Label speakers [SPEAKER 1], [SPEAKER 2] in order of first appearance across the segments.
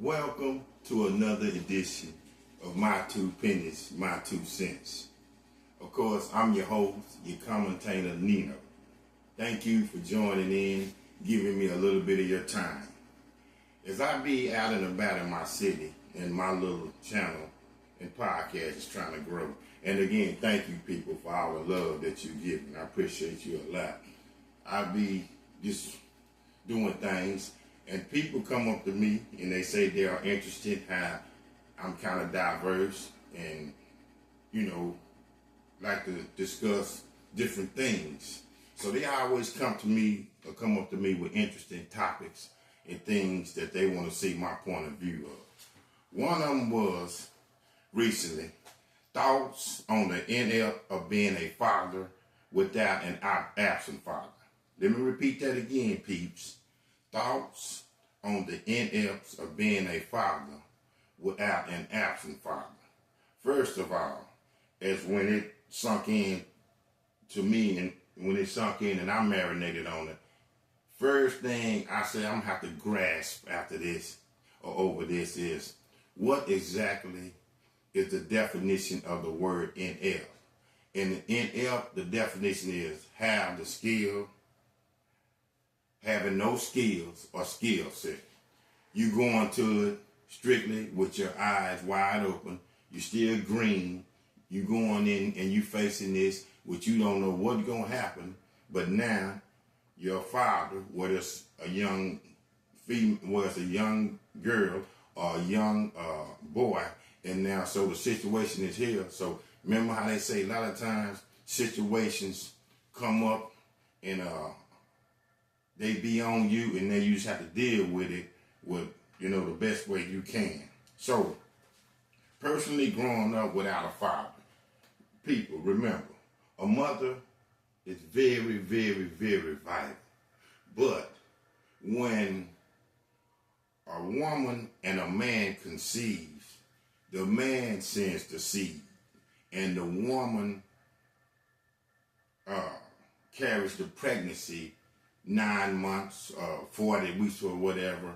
[SPEAKER 1] Welcome to another edition of My Two Pennies, My Two Cents. Of course, I'm your host, your commentator, Nino. Thank you for joining in, giving me a little bit of your time. As I be out and about in my city, and my little channel and podcast is trying to grow. And again, thank you people for all the love that you give me. I appreciate you a lot. I be just doing things, and people come up to me and they say they are interested how I'm kind of diverse and, like to discuss different things. So they always come up to me with interesting topics and things that they want to see my point of view of. One of them was recently, thoughts on the Inept of being a father without an absent father. Let me repeat that again, peeps. Thoughts on the Inepts of being a father without an absent father. First of all, as when it sunk in to me and when it sunk in and I marinated on it, first thing I said I'm going to have to grasp after this or over this is, what exactly is the definition of the word inept? And inept, the definition is have the skill, having no skills or skill set. You go into it strictly with your eyes wide open. You still green. You going in and you facing this, which you don't know what's going to happen. But now your father, whether it's a young female, whether it's a young girl or a young boy, and now so the situation is here. So remember how they say a lot of times situations come up and they be on you, and then you just have to deal with it with, the best way you can. So, personally growing up without a father, people, remember, a mother is very, very, very vital. But when a woman and a man conceives, the man sends the seed, and the woman carries the pregnancy 9 months, 40 weeks or whatever,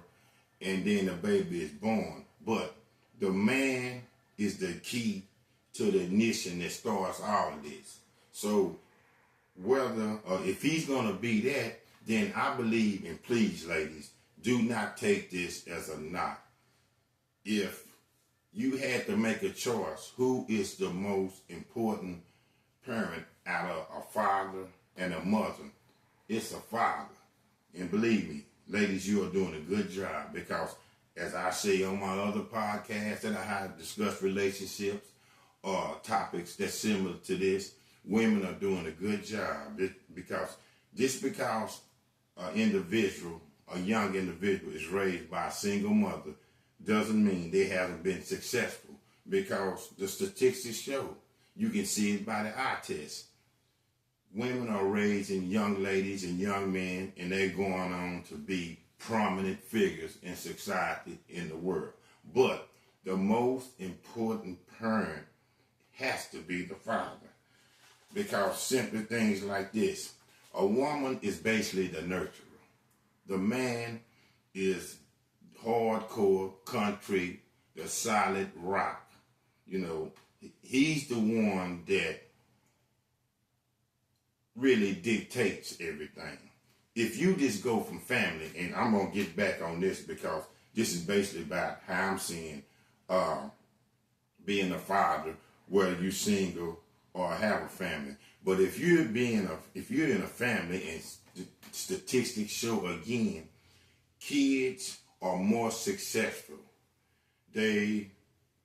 [SPEAKER 1] and then the baby is born. But the man is the key to the ignition that starts all of this. So whether, if he's going to be that, then I believe, and please ladies, do not take this as a knock. If you had to make a choice, who is the most important parent out of a father and a mother? It's a father. And believe me, ladies, you are doing a good job, because as I say on my other podcasts that I have discussed relationships or topics that's similar to this, women are doing a good job, because a young individual is raised by a single mother doesn't mean they haven't been successful, because the statistics show, you can see it by the eye test. Women are raising young ladies and young men, and they're going on to be prominent figures in society, in the world. But the most important parent has to be the father, because simply things like this. A woman is basically the nurturer. The man is hardcore, concrete, the solid rock. He's the one that really dictates everything. If you just go from family, and I'm going to get back on this because this is basically about how I'm seeing being a father, whether you're single or have a family. But if you're in a family, and statistics show again, kids are more successful. They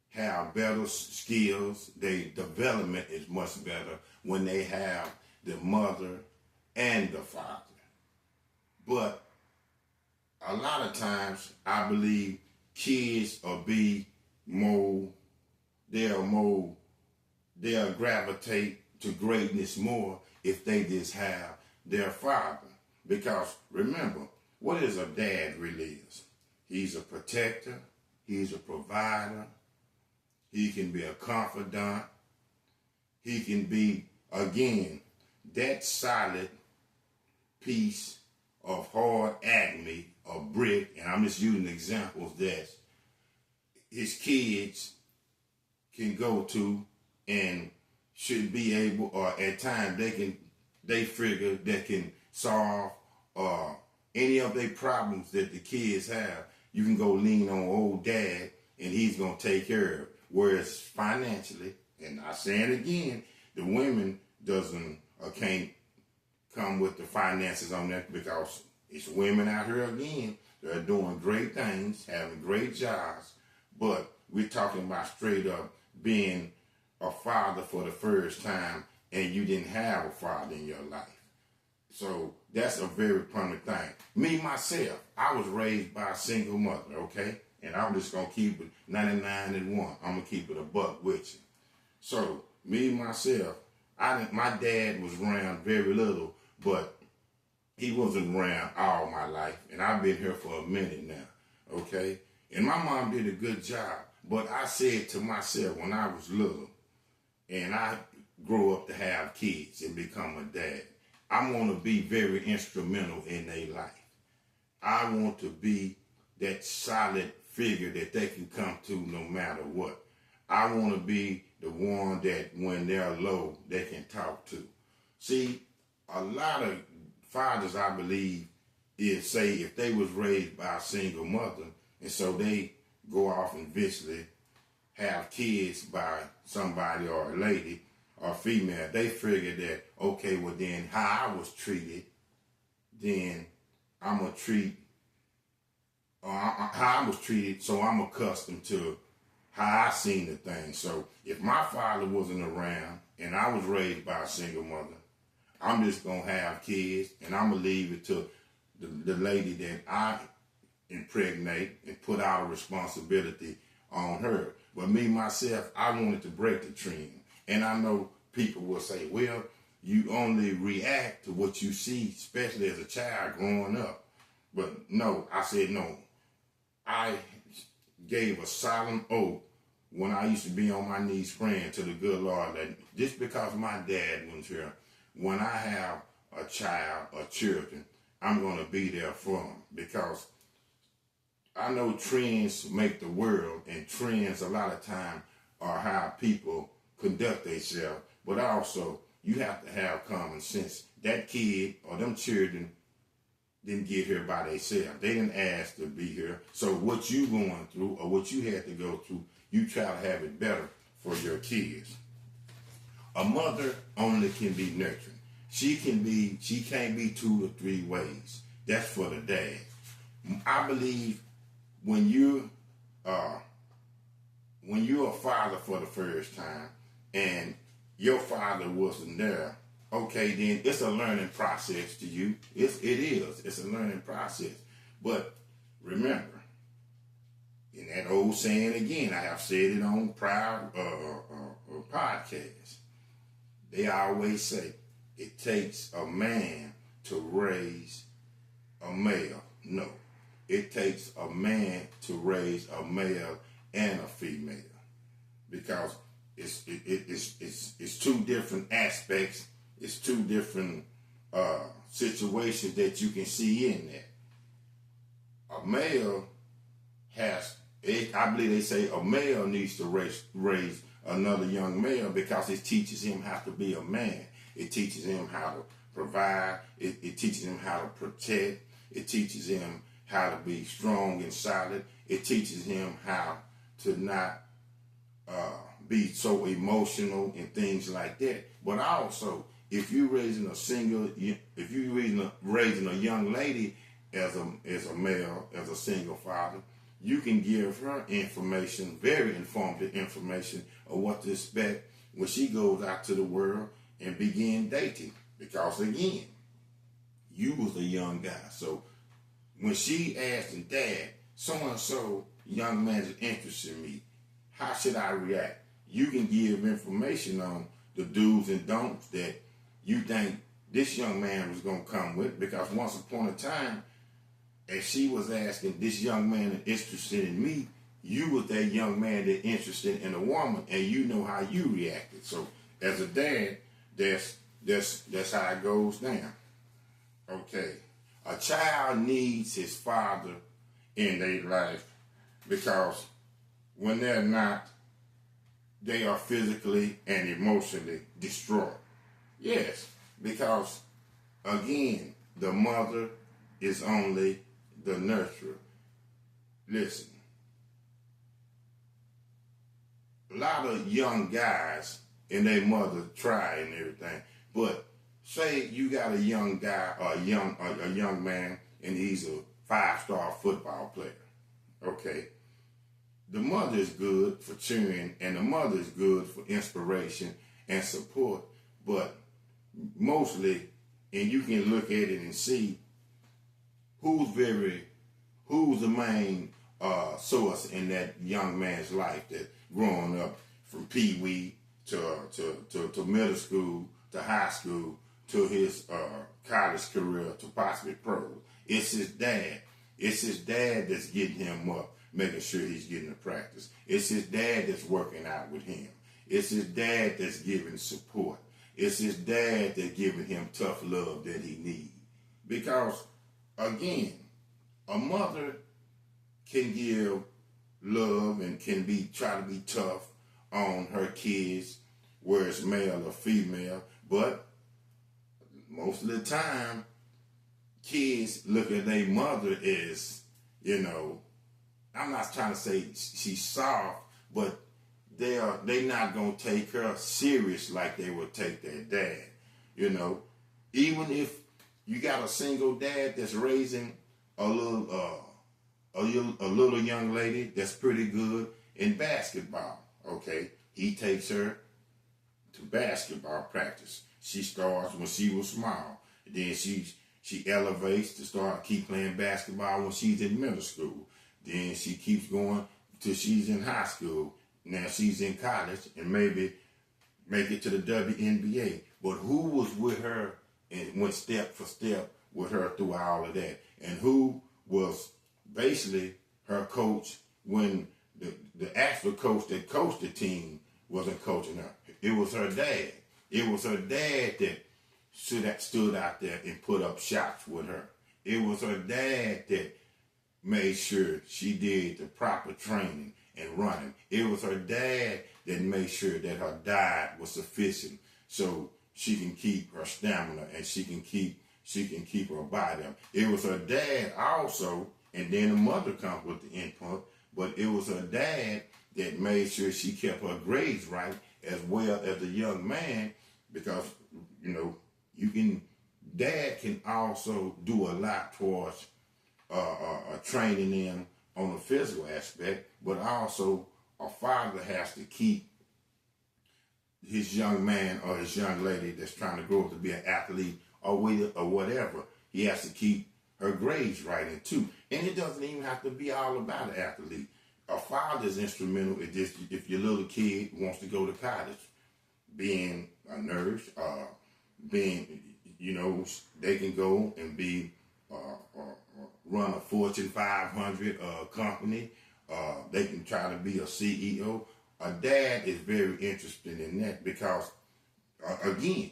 [SPEAKER 1] have better skills. Their development is much better when they have the mother and the father. But a lot of times, I believe kids they'll gravitate to greatness more if they just have their father. Because remember, what is a dad really is? He's a protector, he's a provider, he can be a confidant, he can be, again, that solid piece of hard acme or brick, and I'm just using examples that's his kids can go to and should be able, or at times they figure they can solve any of their problems that the kids have. You can go lean on old dad and he's going to take care of it. Whereas financially, and I say it again, the women doesn't or can't come with the finances on that, because it's women out here again that are doing great things, having great jobs, but we're talking about straight up being a father for the first time and you didn't have a father in your life. So that's a very prominent thing. Me, myself, I was raised by a single mother, okay? And I'm just going to keep it 99 and 1. I'm going to keep it a buck with you. So, me, myself, my dad was around very little, but he wasn't around all my life. And I've been here for a minute now, okay? And my mom did a good job. But I said to myself when I was little, and I grow up to have kids and become a dad, I want to be very instrumental in their life. I want to be that solid figure that they can come to no matter what. I want to be the one that when they're low, they can talk to. See, a lot of fathers, I believe, is say if they was raised by a single mother, and so they go off and eventually have kids by somebody or a lady or female, they figure that, okay, well then how I was treated, then I'm going to treat, how I was treated, so I'm accustomed to how I seen the thing. So if my father wasn't around and I was raised by a single mother, I'm just going to have kids and I'm going to leave it to the lady that I impregnate and put out a responsibility on her. But me, myself, I wanted to break the trend. And I know people will say, well, you only react to what you see, especially as a child growing up. But no, I said no. I gave a solemn oath when I used to be on my knees praying to the good Lord that just because my dad was here, when I have a child or children, I'm going to be there for them, because I know trends make the world, and trends a lot of time are how people conduct themselves, but also you have to have common sense. That kid or them children didn't get here by themselves. They didn't ask to be here. So what you going through or what you had to go through, you try to have it better for your kids. A mother only can be nurturing. She can't be 2 or 3 ways. That's for the dad. I believe when you're a father for the first time and your father wasn't there, okay, then it's a learning process to you. It is. It's a learning process. But remember, in that old saying again, I have said it on prior podcasts, they always say, it takes a man to raise a male. No. It takes a man to raise a male and a female, because it's 2 different aspects. It's 2 different situations that you can see in that. A male I believe they say a male needs to raise another young male, because it teaches him how to be a man. It teaches him how to provide. It teaches him how to protect. It teaches him how to be strong and solid. It teaches him how to not be so emotional and things like that. But also, if you're raising raising a young lady as a male, as a single father, you can give her information, very informative information of what to expect when she goes out to the world and begin dating. Because again, you was a young guy. So when she asked Dad, so-and-so young man is interested in me, how should I react? You can give information on the do's and don'ts that you think this young man was going to come with, because once upon a time, as she was asking, this young man is interested in me, you was that young man that interested in a woman, and you know how you reacted. So as a dad, that's how it goes down. Okay. A child needs his father in their life, because when they're not, they are physically and emotionally destroyed. Yes, because again, the mother is only the nurturer. Listen, a lot of young guys and their mother try and everything, but say you got a young guy or a young man and he's a 5-star football player. Okay. The mother is good for cheering and the mother is good for inspiration and support, but mostly, and you can look at it and see who's the main source in that young man's life that growing up from pee-wee to middle school to high school to his college career to possibly pro. It's his dad. It's his dad that's getting him up, making sure he's getting the practice. It's his dad that's working out with him. It's his dad that's giving support. It's his dad that's giving him tough love that he needs. Because, again, a mother can give love and can try to be tough on her kids, whether it's male or female, but most of the time, kids look at their mother as, I'm not trying to say she's soft, but they not gonna take her serious like they would take their dad. Even if you got a single dad that's raising a little young lady that's pretty good in basketball. Okay, he takes her to basketball practice. She starts when she was small. Then she elevates to keep playing basketball when she's in middle school. Then she keeps going till she's in high school. Now she's in college and maybe make it to the WNBA. But who was with her and went step for step with her through all of that? And who was basically her coach when the actual coach that coached the team wasn't coaching her? It was her dad. It was her dad that stood out there and put up shots with her. It was her dad that made sure she did the proper training and running. It was her dad that made sure that her diet was sufficient so she can keep her stamina and she can keep her body up. It was her dad also, and then the mother comes with the input, but it was her dad that made sure she kept her grades right as well as the young man, because dad can also do a lot towards training them on the physical aspect, but also a father has to keep his young man or his young lady that's trying to grow up to be an athlete or whatever. He has to keep her grades right and too. And it doesn't even have to be all about an athlete. A father's instrumental if your little kid wants to go to college, being a nurse, they can go and be run a Fortune 500 company. They can try to be a CEO. A dad is very interested in that because, again,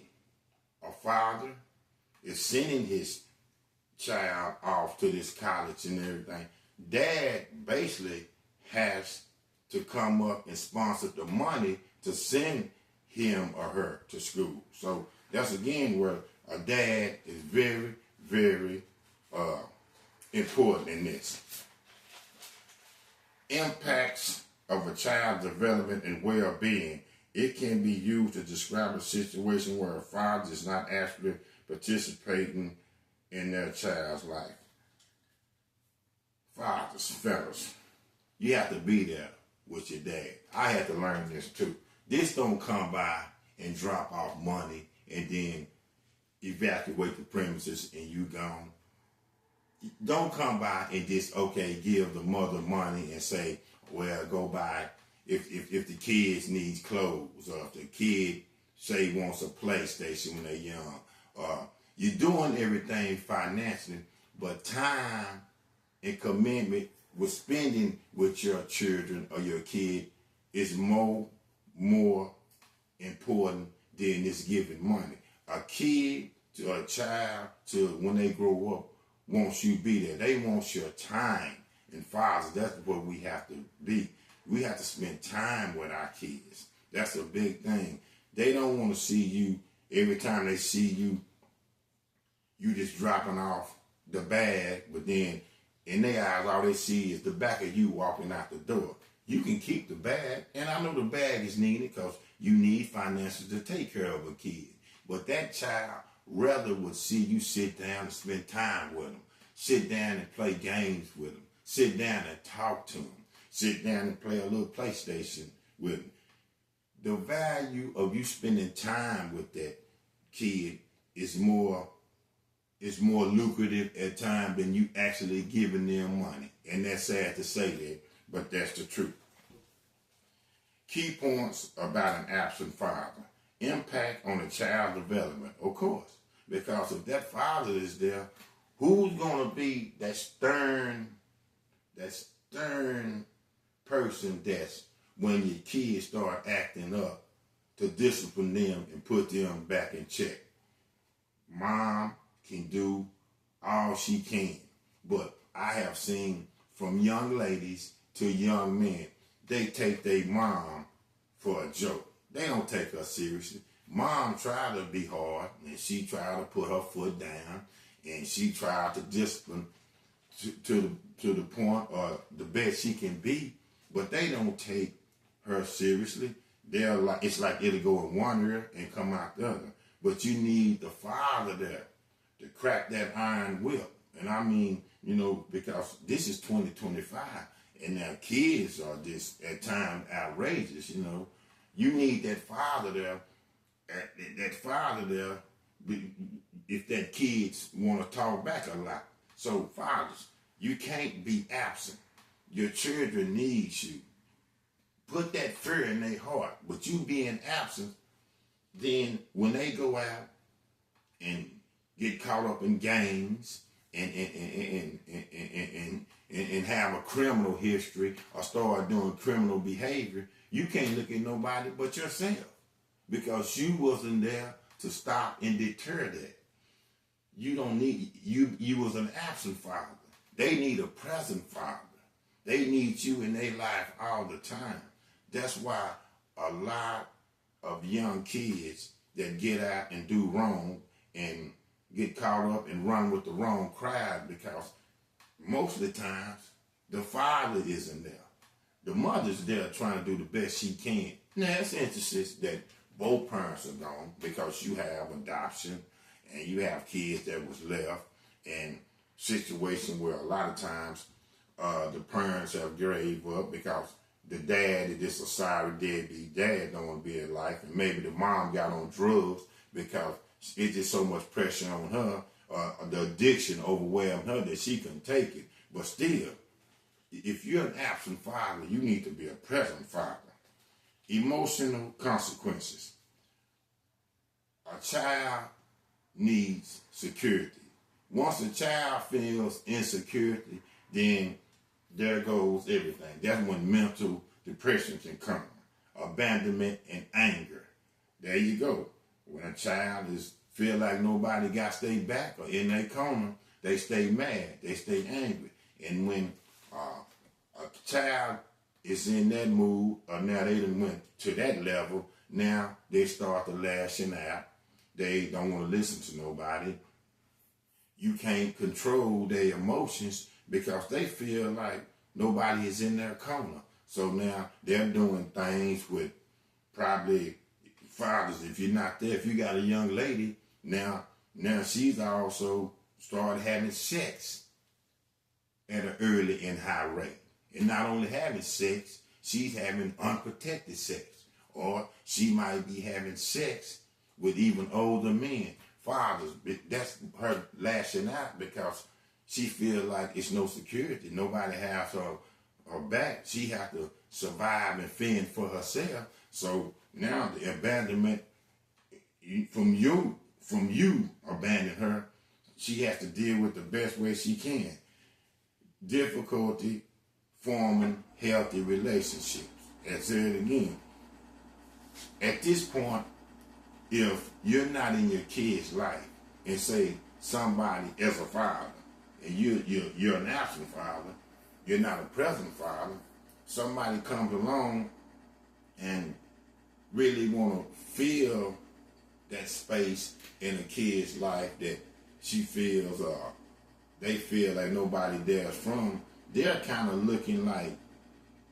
[SPEAKER 1] a father is sending his child off to this college and everything. Dad basically has to come up and sponsor the money to send him or her to school. So that's again where a dad is very, very important in this. Impacts of a child's development and well-being. It can be used to describe a situation where a father is not actually participating in their child's life. Fathers, fellas, you have to be there with your dad. I had to learn this too. This don't come by and drop off money and then evacuate the premises and you gone. Don't come by and just, give the mother money and say, well, go buy, if the kids needs clothes or if the kid say wants a PlayStation when they're young. You're doing everything financially, but time and commitment with spending with your children or your kid is more important than this giving money. A kid to a child to when they grow up wants you to be there. They want your time. And fathers, that's what we have to be. We have to spend time with our kids. That's a big thing. They don't want to see you every time they see you, you just dropping off the bag, but then in their eyes, all they see is the back of you walking out the door. You can keep the bag, and I know the bag is needed because you need finances to take care of a kid. But that child rather would see you sit down and spend time with them, sit down and play games with them, sit down and talk to them, sit down and play a little PlayStation with them. The value of you spending time with that kid is more lucrative at times than you actually giving them money. And that's sad to say that, but that's the truth. Key points about an absent father. Impact on a child's development, of course. Because if that father is there, who's going to be that stern person that's when your kids start acting up to discipline them and put them back in check? Mom can do all she can, but I have seen from young ladies to young men, they take their mom for a joke. They don't take her seriously. Mom tried to be hard, and she tried to put her foot down, and she tried to discipline to the point or the best she can be, but they don't take her seriously. They're like, it's like it'll go in one ear and come out the other. But you need the father there to crack that iron whip. And I mean, because this is 2025, and now kids are just at times outrageous. You need that father there. If that kids want to talk back a lot. So fathers, you can't be absent. Your children need you. Put that fear in their heart. But you being absent, then when they go out and get caught up in gangs and have a criminal history or start doing criminal behavior, you can't look at nobody but yourself, because you wasn't there to stop and deter that. You don't need, you was an absent father. They need a present father. They need you in their life all the time. That's why a lot of young kids that get out and do wrong and get caught up and run with the wrong crowd, because most of the times the father isn't there. The mother's there trying to do the best she can. Now, it's interesting that both parents are gone because you have adoption and you have kids that was left, and situation where a lot of times the parents have gave up because the dad is just a sorry deadbeat dad, don't want to be in life, and maybe the mom got on drugs because it's just so much pressure on her, the addiction overwhelmed her that she couldn't take it. But still, if you're an absent father, you need to be a present father. Emotional consequences. A child needs security. Once a child feels insecurity, then there goes everything. That's when mental depression can come. Abandonment and anger. There you go. When a child feel like nobody got their back or in their corner, they stay mad, they stay angry. And when a child is in that mood, or now they done went to that level, now they start to lashing out. They don't want to listen to nobody. You can't control their emotions because they feel like nobody is in their corner. So now they're doing things with probably fathers. If you're not there, if you got a young lady, now she's also started having sex at an early and high rate. And not only having sex, she's having unprotected sex. Or she might be having sex with even older men. Fathers, that's her lashing out because she feels like it's no security. Nobody has her back. She has to survive and fend for herself. So now the abandonment from you abandon her, she has to deal with the best way she can. Difficulty forming healthy relationships. I'll say it again. At this point, if you're not in your kid's life and say somebody as a father, and you're an absent father, you're not a present father, somebody comes along and really want to fill that space in a kid's life that she feels they feel like nobody there's from, they're kind of looking like,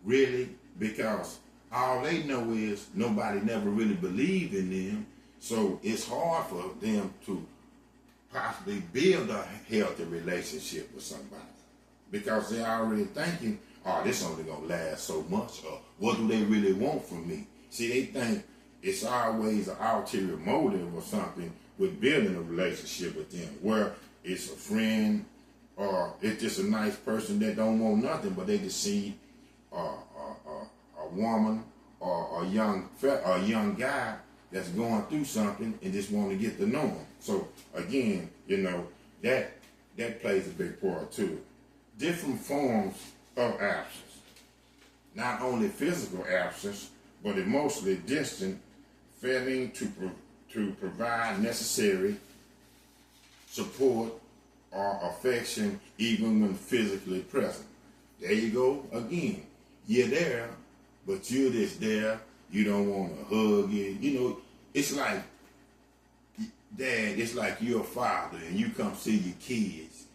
[SPEAKER 1] really? Because all they know is nobody never really believed in them, so it's hard for them to possibly build a healthy relationship with somebody because they're already thinking, oh, this only gonna last so much, or what do they really want from me? See, they think it's always an ulterior motive or something with building a relationship with them, where it's a friend or it's just a nice person that don't want nothing, but they just see a woman or a young guy that's going through something and just want to get to know him. So again, that plays a big part too. Different forms of absence, not only physical absence, but emotionally distant, failing to provide necessary support or affection even when physically present. There you go again. You're there, but you're just there. You don't want to hug it. It's like, Dad, it's like you're a father and you come see your kids,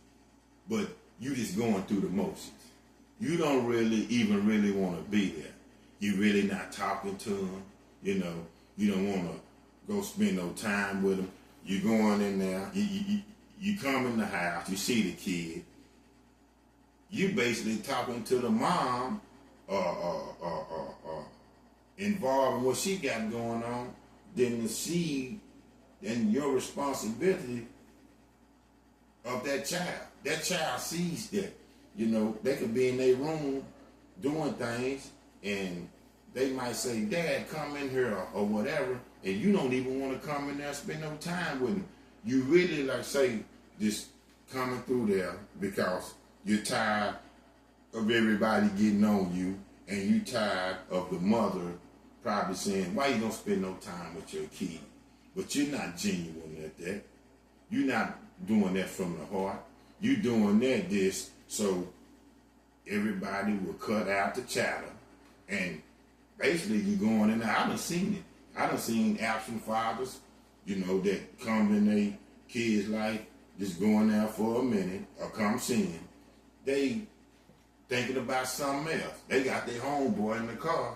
[SPEAKER 1] but you just going through the motions. You don't even really want to be there. You really not talking to them. You don't want to go spend no time with them. You going in there. You come in the house. You see the kid. You basically talking to the mom, involved in what she got going on, then to see and your responsibility of that child. That child sees that. They could be in their room doing things and they might say, Dad, come in here or whatever, and you don't even want to come in there and spend no time with them. You really, just coming through there because you're tired of everybody getting on you and you tired of the mother probably saying, why you don't spend no time with your kid? But you're not genuine at that. You're not doing that from the heart. You're doing that just so everybody will cut out the chatter. And basically you're going in there. I done seen it. I done seen absent fathers, that come in their kids' life, just going there for a minute or come seeing. They thinking about something else. They got their homeboy in the car,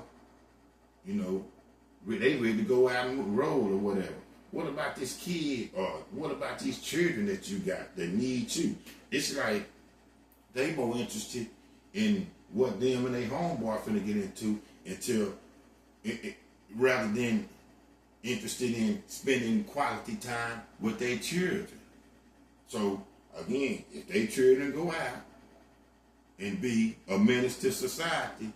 [SPEAKER 1] they ready to go out and roll or whatever. What about this kid or what about these children that you got that need you? It's like they more interested in what them and their homeboy finna get into rather than interested in spending quality time with their children. So again, if their children go out and be a menace to society,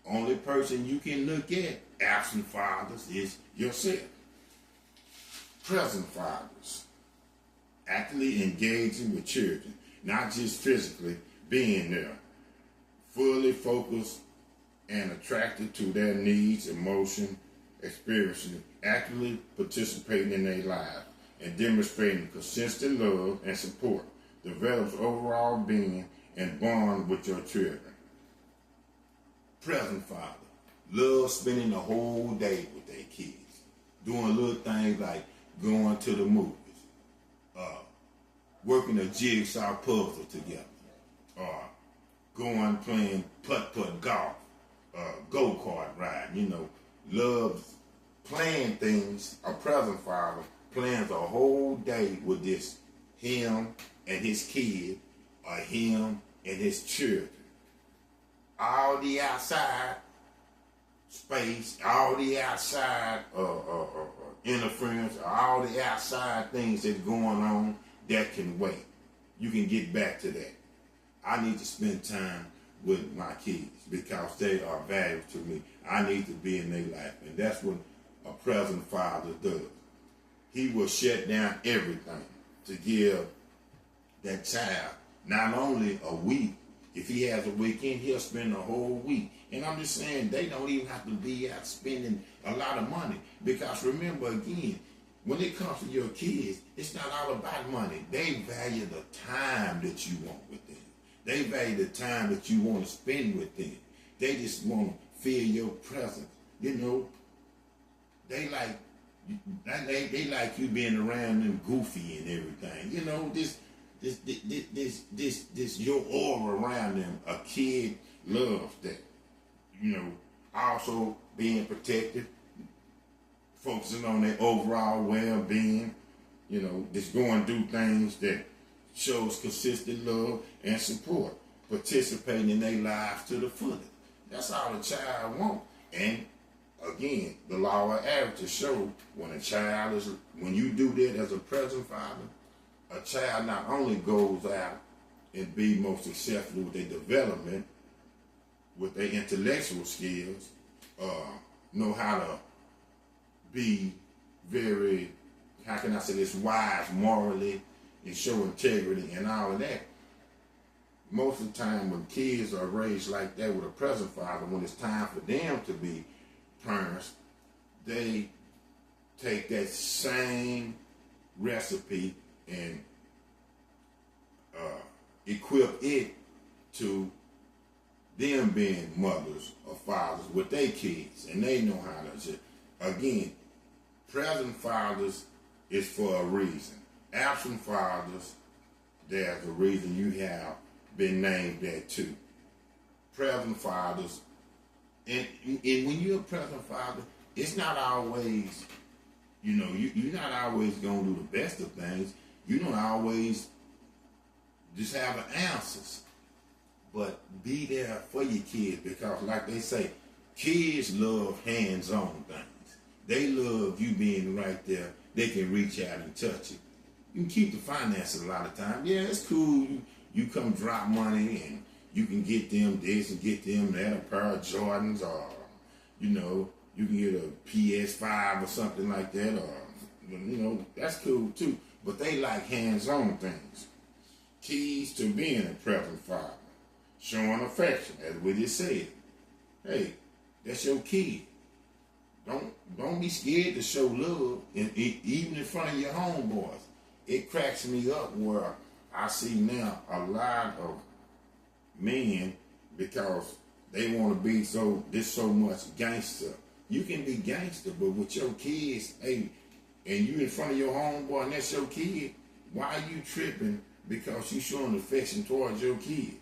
[SPEAKER 1] only person you can look at absent fathers is yourself. Present fathers, actively engaging with children, not just physically being there, fully focused and attracted to their needs, emotion, experiencing, actively participating in their lives, and demonstrating consistent love and support, develops overall being and bond with your children. Present father, love spending the whole day with their kids, doing little things like going to the movies, working a jigsaw puzzle together, going playing putt-putt golf, go-kart ride, loves playing things. A present father plans a whole day with him and his kid, or him and his children. All the outside space, all the outside interference, all the outside things that's going on, that can wait. You can get back to that. I need to spend time with my kids because they are valuable to me. I need to be in their life. And that's what a present father does. He will shut down everything to give that child not only a week. If he has a weekend, he'll spend the whole week. And I'm just saying, they don't even have to be out spending a lot of money. Because remember, again, when it comes to your kids, it's not all about money. They value the time that you want with them. They value the time that you want to spend with them. They just want to feel your presence. You know, they like they like you being around them goofy and everything. You know, this your aura around them. A kid loves that. You know, also being protected, focusing on their overall well-being. You know, just going through things that shows consistent love and support, participating in their lives to the fullest. That's all a child wants. And again, the law of averages show when you do that as a present father, a child not only goes out and be most successful with their development, with their intellectual skills, know how to be very, how can I say this, wise morally and show integrity and all of that. Most of the time when kids are raised like that with a present father, when it's time for them to be parents, they take that same recipe and equip it to them being mothers or fathers with their kids, and they know how to. Again, present fathers is for a reason. Absent fathers, there's a reason you have been named that too. Present fathers, and when you're a present father, it's not always, you know, you're not always going to do the best of things. You don't always just have the answers. But be there for your kids, because like they say, kids love hands-on things. They love you being right there. They can reach out and touch it. You can keep the finances a lot of times. Yeah, it's cool. You come drop money and you can get them this and get them that, a pair of Jordans, or, you know, you can get a PS5 or something like that, or, you know, that's cool too. But they like hands-on things. Keys to being a present father. Showing affection, as we just said. Hey, that's your kid. Don't be scared to show love, even in front of your homeboys. It cracks me up where I see now a lot of men, because they want to be so much gangster. You can be gangster, but with your kids, hey, and you in front of your homeboy and that's your kid, why are you tripping because you showing affection towards your kid?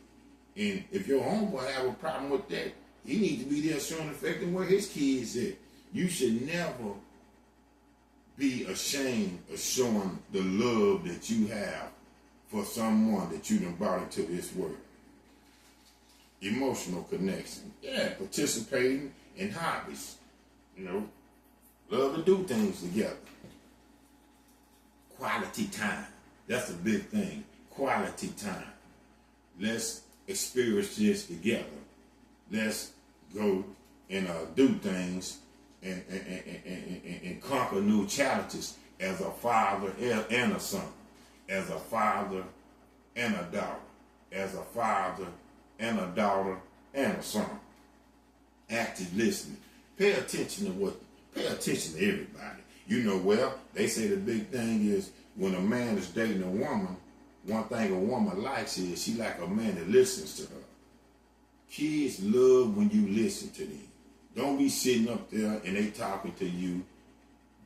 [SPEAKER 1] And if your homeboy have a problem with that, he needs to be there showing affection where his kids at. You should never be ashamed of showing the love that you have for someone that you done brought into this world. Emotional connection. Yeah, participating in hobbies. You know, love to do things together. Quality time. That's a big thing. Quality time. Let's experience this together. Let's go and do things and conquer new challenges as a father and a son, as a father and a daughter, as a father and a daughter and a son. Active listening. Pay attention to everybody. You know, well, they say the big thing is when a man is dating a woman, one thing a woman likes is she like a man that listens to her. Kids love when you listen to them. Don't be sitting up there and they talking to you.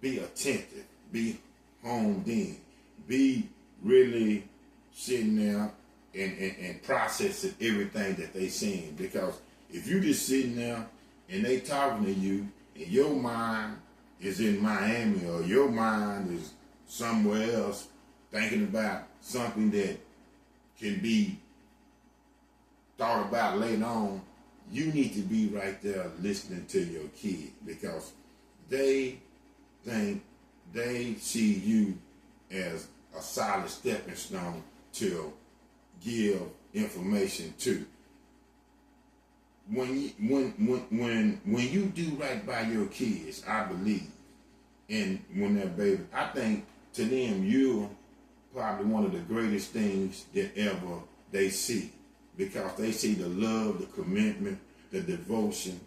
[SPEAKER 1] Be attentive. Be honed in. Be really sitting there and processing everything that they saying. Because if you just sitting there and they talking to you and your mind is in Miami or your mind is somewhere else thinking about something that can be thought about later on, you need to be right there listening to your kid, because they think they see you as a solid stepping stone to give information to. When you do right by your kids, I believe, and when they're baby, I think to them you're probably one of the greatest things that ever they see, because they see the love, the commitment, the devotion,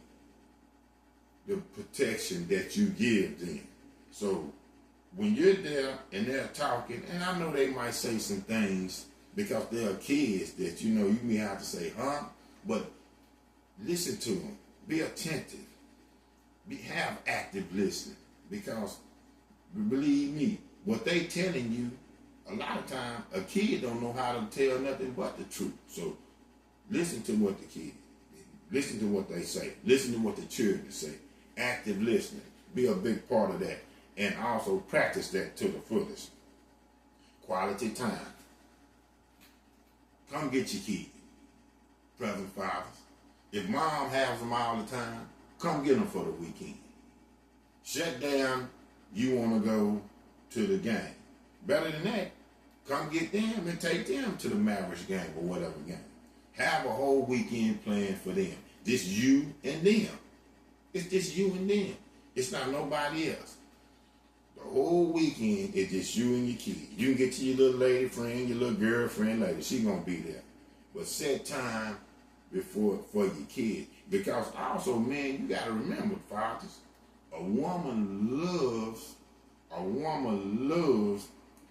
[SPEAKER 1] the protection that you give them. So when you're there and they're talking, and I know they might say some things because they're kids that, you know, you may have to say, huh? But Listen to them. Be attentive. Have active listening. Because believe me, what they telling you, a lot of times a kid don't know how to tell nothing but the truth. So listen to what the kid, listen to what they say. Listen to what the children say. Active listening. Be a big part of that. And also practice that to the fullest. Quality time. Come get your kid. Present fathers. If mom has them all the time, come get them for the weekend. Shut down, you want to go to the game. Better than that, come get them and take them to the Mavericks game or whatever game. Have a whole weekend plan for them. Just you and them. It's just you and them. It's not nobody else. The whole weekend is just you and your kid. You can get to your little lady friend, your little girlfriend later. She gonna be there. But set time for your kid. Because also, man, you gotta remember, fathers, a woman loves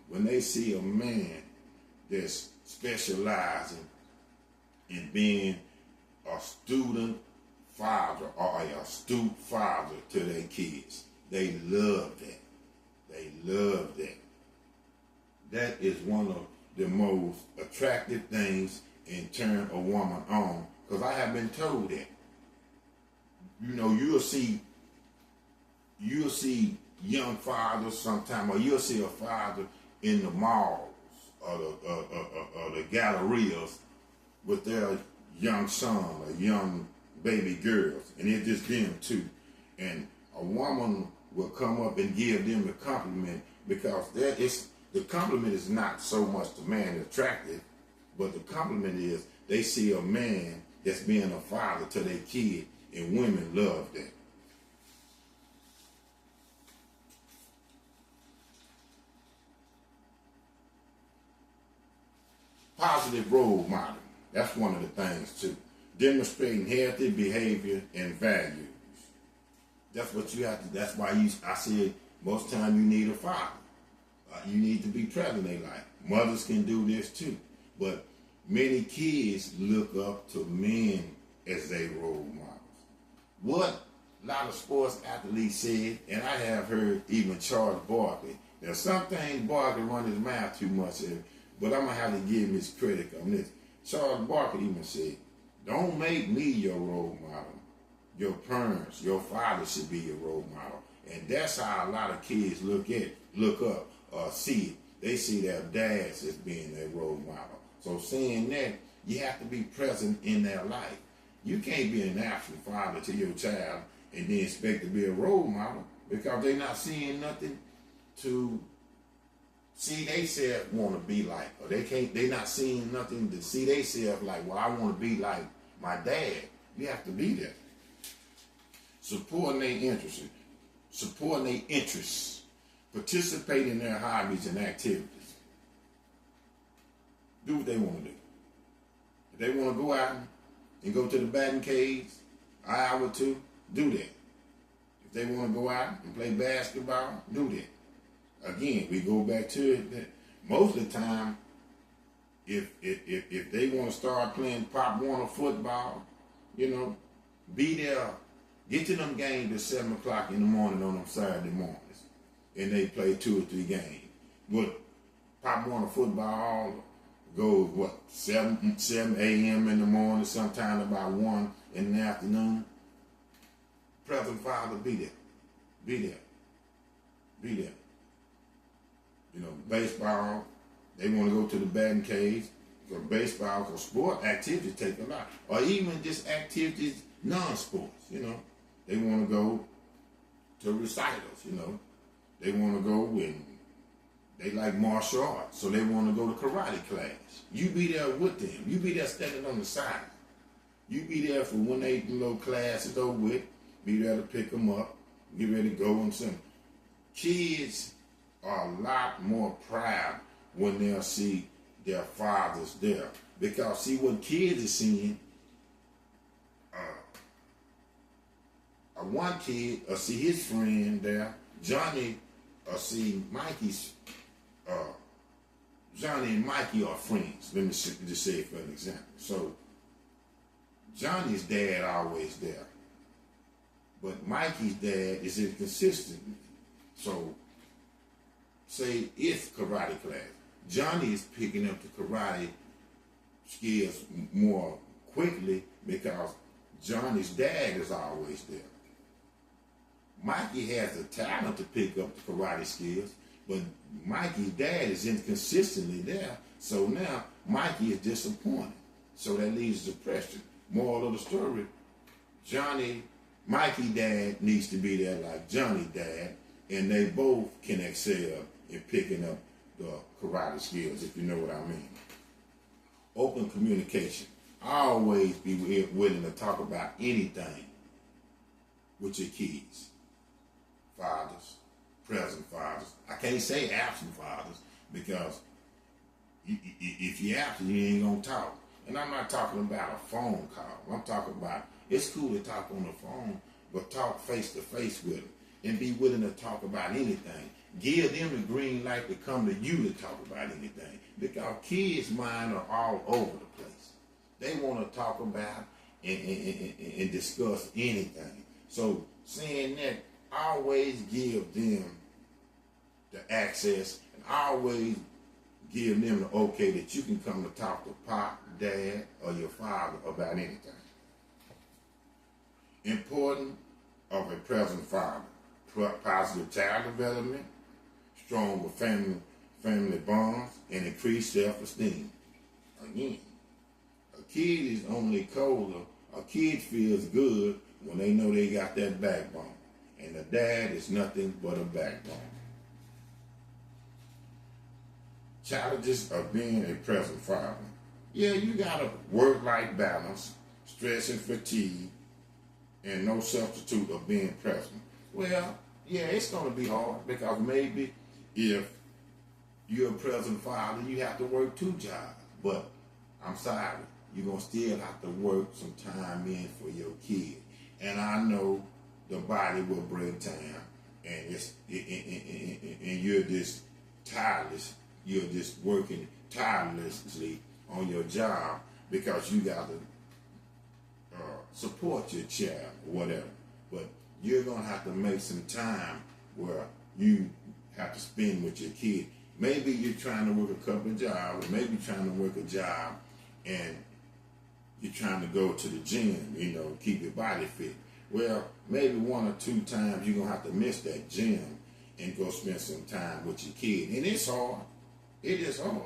[SPEAKER 1] when they see a man that's specializing in being a student father or a astute father to their kids. They love that. They love that. That is one of the most attractive things in turn a woman on. Because I have been told that. You know, you'll see young fathers sometime, or you'll see a father in the malls or the gallerias with their young son or young baby girls, and it's just them two. And a woman will come up and give them the compliment, because the compliment is not so much the man attractive, but the compliment is they see a man that's being a father to their kid, and women love that. Positive role model. That's one of the things too. Demonstrating healthy behavior and values. That's what you have to. That's why I said most time you need a father. You need to be present in their life. Mothers can do this too, but many kids look up to men as their role models. What a lot of sports athletes said, and I have heard even Charles Barkley. Now, some things Barkley run his mouth too much, but I'm going to have to give him his credit on this. Charles Barkley even said, don't make me your role model. Your parents, your father should be your role model. And that's how a lot of kids look up, see it. They see their dads as being their role model. So saying that, you have to be present in their life. You can't be a natural father to your child and then expect to be a role model, because they're not seeing nothing to see themselves want to be like, or they're not seeing nothing to see themselves like, well, I want to be like my dad. You have to be there. Supporting their interests, participate in their hobbies and activities. Do what they want to do. If they want to go out and go to the batting cage, an hour or two, do that. If they want to go out and play basketball, do that. Again, we go back to it that most of the time, if they want to start playing Pop Warner football, be there. Get to them games at 7 o'clock in the morning on them Saturday mornings, and they play 2 or 3 games. But Pop Warner football goes 7 a.m. in the morning, sometime about 1 in the afternoon. Present father, be there. Be there. Be there. Baseball, they want to go to the batting cage. Because baseball, because sport activities take a lot. Or even just activities, non-sports, They want to go to recitals, They want to go and they like martial arts, so they want to go to karate class. You be there with them. You be there standing on the side. You be there for when they little class is over with. Be there to pick them up, get ready to go and sing. Kids are a lot more proud when they'll see their fathers there. Because see what kids are seeing, one kid will see his friend there, Johnny, or see Mikey's, Johnny and Mikey are friends. Let me just say it for an example. So Johnny's dad always there, but Mikey's dad is inconsistent. So, say it's karate class. Johnny is picking up the karate skills more quickly because Johnny's dad is always there. Mikey has the talent to pick up the karate skills, but Mikey's dad is inconsistently there. So now Mikey is disappointed. So that leads to pressure. Moral of the story, Mikey dad needs to be there like Johnny dad, and they both can excel in picking up the karate skills, if you know what I mean. Open communication. Always be willing to talk about anything with your kids. Fathers, present fathers. I can't say absent fathers because if you're absent, you ain't gonna talk. And I'm not talking about a phone call. I'm talking about, it's cool to talk on the phone, but talk face to face with them and be willing to talk about anything. Give them the green light to come to you to talk about anything, because kids' minds are all over the place. They want to talk about and discuss anything. So saying that, always give them the access and always give them the okay that you can come to talk to Pop, Dad, or your father about anything. Important of a present father: positive child development, stronger family bonds, and increased self-esteem. Again, a kid is only colder, a kid feels good when they know they got that backbone. And the dad is nothing but a backbone. Challenges of being a present father. Yeah, you got a work-life balance, stress and fatigue, and no substitute of being present. Well, yeah, it's going to be hard because maybe if you're a present father, you have to work 2 jobs. But I'm sorry, you're going to still have to work some time in for your kid. And I know the body will break down, and you're just tireless. You're just working tirelessly on your job because you got to support your child or whatever. But you're going to have to make some time where you have to spend with your kid. Maybe you're trying to work a couple of jobs, or maybe you're trying to work a job and you're trying to go to the gym, keep your body fit. Well, maybe 1 or 2 times you're going to have to miss that gym and go spend some time with your kid. And it's hard. It is hard.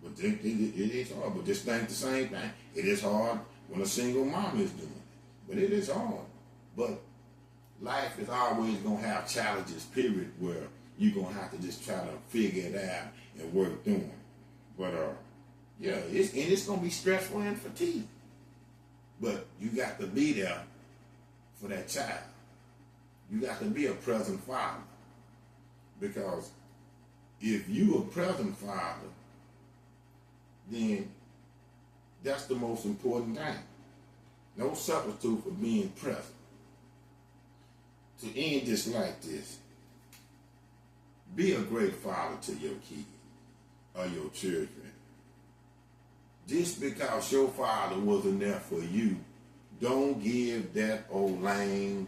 [SPEAKER 1] But it is hard. But just think the same thing. It is hard when a single mom is doing it. But it is hard. But life is always going to have challenges, period, where you're going to have to just try to figure it out and work through them. But, yeah, it's going to be stressful and fatigued. But you got to be there for that child. You got to be a present father. Because if you a present father, then that's the most important thing. No substitute for being present. To end this like this, be a great father to your kid or your children. Just because your father wasn't there for you, don't give that lame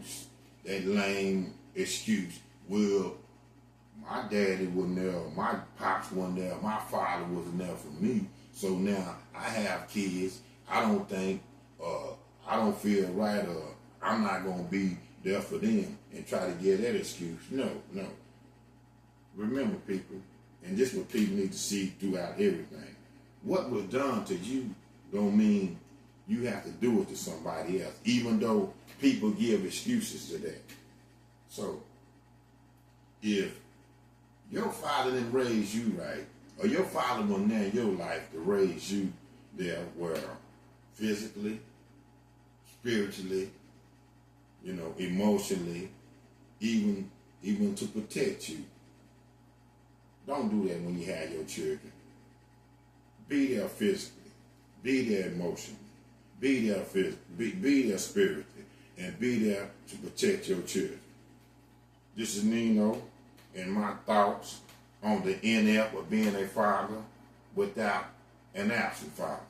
[SPEAKER 1] excuse. Well, my daddy wasn't there, my pops wasn't there, my father wasn't there for me. So now I have kids. I don't think, I don't feel right, or I'm not going to be there for them and try to get that excuse. No. Remember, people, and this is what people need to see throughout everything. What was done to you don't mean you have to do it to somebody else, even though people give excuses to that. So, if your father didn't raise you right, or your father wasn't there in your life to raise you there where physically, spiritually, emotionally, even to protect you, don't do that when you have your children. Be there physically, be there emotionally, be there physically, be there spiritually, and be there to protect your children. This is Nino and my thoughts on the inept of being a father without an absent father.